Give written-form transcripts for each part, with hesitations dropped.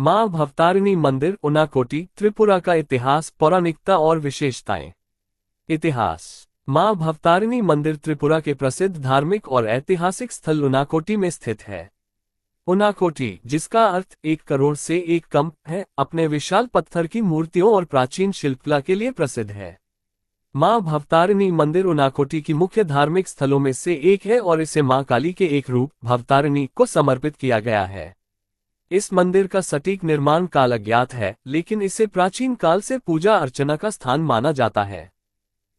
मां भवतारिणी मंदिर उनाकोटी त्रिपुरा का इतिहास, पौराणिकता और विशेषताएं। इतिहास। मां भवतारिणी मंदिर त्रिपुरा के प्रसिद्ध धार्मिक और ऐतिहासिक स्थल उनाकोटी में स्थित है। उनाकोटी, जिसका अर्थ 1 करोड़ से 1 कम है, अपने विशाल पत्थर की मूर्तियों और प्राचीन शिल्पकला के लिए प्रसिद्ध है। मां भवतारिणी मंदिर उनाकोटी की मुख्य धार्मिक स्थलों में से एक है और इसे मां काली के एक रूप भवतारिणी को समर्पित किया गया है। इस मंदिर का सटीक निर्माण काल अज्ञात है, लेकिन इसे प्राचीन काल से पूजा अर्चना का स्थान माना जाता है।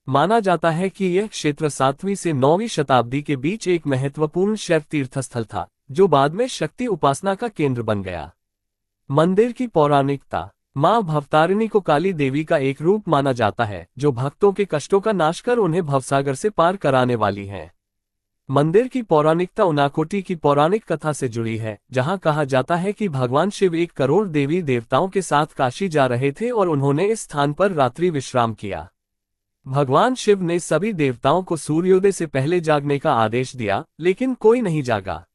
माना जाता है कि यह क्षेत्र 7वीं से 9वीं शताब्दी के बीच एक महत्वपूर्ण शैव तीर्थस्थल था, जो बाद में शक्ति उपासना का केंद्र बन गया। मंदिर की पौराणिकता। मां भवतारिणी को काली देवी का एक रूप माना जाता है, जो भक्तों के कष्टों का नाश कर उन्हें भवसागर से पार कराने वाली है। मंदिर की पौराणिकता उनाकोटी की पौराणिक कथा से जुड़ी है, जहां कहा जाता है कि भगवान शिव 1 करोड़ देवी देवताओं के साथ काशी जा रहे थे और उन्होंने इस स्थान पर रात्रि विश्राम किया। भगवान शिव ने सभी देवताओं को सूर्योदय से पहले जागने का आदेश दिया, लेकिन कोई नहीं जागा।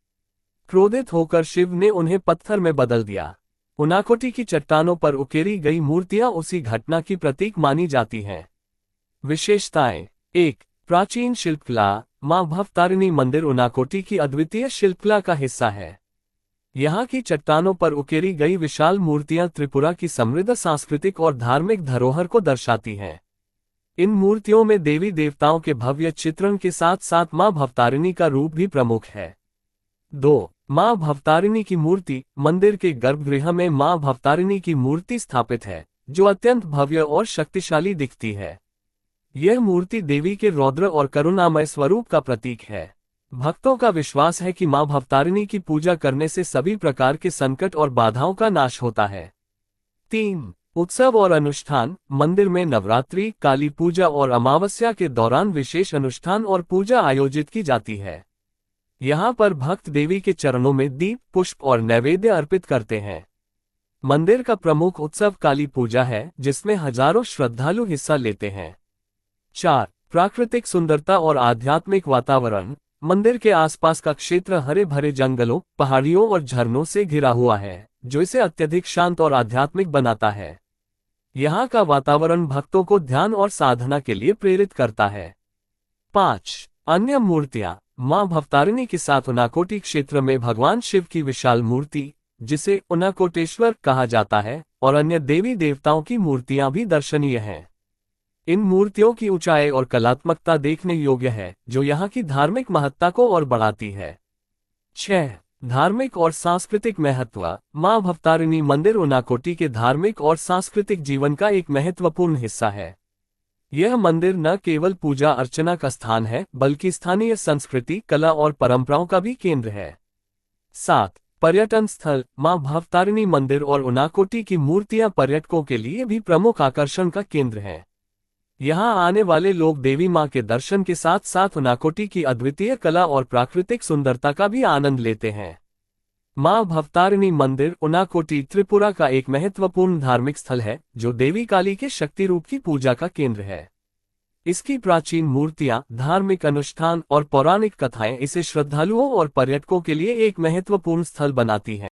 क्रोधित होकर शिव ने उन्हें पत्थर में बदल दिया। उनाकोटी की चट्टानों पर उकेरी गई मूर्तियां उसी घटना की प्रतीक मानी जाती हैं। विशेषताएं। 1. प्राचीन शिल्पकला। मां भवतारिणी मंदिर उनाकोटी की अद्वितीय शिल्पकला का हिस्सा है। यहाँ की चट्टानों पर उकेरी गई विशाल मूर्तियां त्रिपुरा की समृद्ध सांस्कृतिक और धार्मिक धरोहर को दर्शाती हैं। इन मूर्तियों में देवी देवताओं के भव्य चित्रण के साथ साथ मां भवतारिणी का रूप भी प्रमुख है। 2. मां भवतारिणी की मूर्ति। मंदिर के गर्भगृह में मां भवतारिणी की मूर्ति स्थापित है, जो अत्यंत भव्य और शक्तिशाली दिखती है। यह मूर्ति देवी के रौद्र और करुणामय स्वरूप का प्रतीक है। भक्तों का विश्वास है कि मां भवतारिणी की पूजा करने से सभी प्रकार के संकट और बाधाओं का नाश होता है। 3. उत्सव और अनुष्ठान। मंदिर में नवरात्रि, काली पूजा और अमावस्या के दौरान विशेष अनुष्ठान और पूजा आयोजित की जाती है। यहाँ पर भक्त देवी के चरणों में दीप, पुष्प और नैवेद्य अर्पित करते हैं। मंदिर का प्रमुख उत्सव काली पूजा है, जिसमें हजारों श्रद्धालु हिस्सा लेते हैं। 4. प्राकृतिक सुंदरता और आध्यात्मिक वातावरण। मंदिर के आसपास का क्षेत्र हरे भरे जंगलों, पहाड़ियों और झरनों से घिरा हुआ है, जो इसे अत्यधिक शांत और आध्यात्मिक बनाता है। यहाँ का वातावरण भक्तों को ध्यान और साधना के लिए प्रेरित करता है। 5. अन्य मूर्तियां। मां भवतारिणी के साथ उनाकोटी क्षेत्र में भगवान शिव की विशाल मूर्ति, जिसे उनाकोटेश्वर कहा जाता है, और अन्य देवी देवताओं की मूर्तियां भी दर्शनीय हैं। इन मूर्तियों की ऊंचाई और कलात्मकता देखने योग्य है, जो यहाँ की धार्मिक महत्ता को और बढ़ाती है। 6. धार्मिक और सांस्कृतिक महत्व। मां भवतारिणी मंदिर उनाकोटी के धार्मिक और सांस्कृतिक जीवन का एक महत्वपूर्ण हिस्सा है। यह मंदिर न केवल पूजा अर्चना का स्थान है, बल्कि स्थानीय संस्कृति, कला और परंपराओं का भी केंद्र है। 7. पर्यटन स्थल। मां भवतारिणी मंदिर और उनाकोटी की मूर्तियां पर्यटकों के लिए भी प्रमुख आकर्षण का केंद्र हैं। यहाँ आने वाले लोग देवी मां के दर्शन के साथ साथ उनाकोटी की अद्वितीय कला और प्राकृतिक सुंदरता का भी आनंद लेते हैं। मां भवतारिणी मंदिर उनाकोटी त्रिपुरा का एक महत्वपूर्ण धार्मिक स्थल है, जो देवी काली के शक्ति रूप की पूजा का केंद्र है। इसकी प्राचीन मूर्तियां, धार्मिक अनुष्ठान और पौराणिक कथाएं इसे श्रद्धालुओं और पर्यटकों के लिए एक महत्वपूर्ण स्थल बनाती हैं।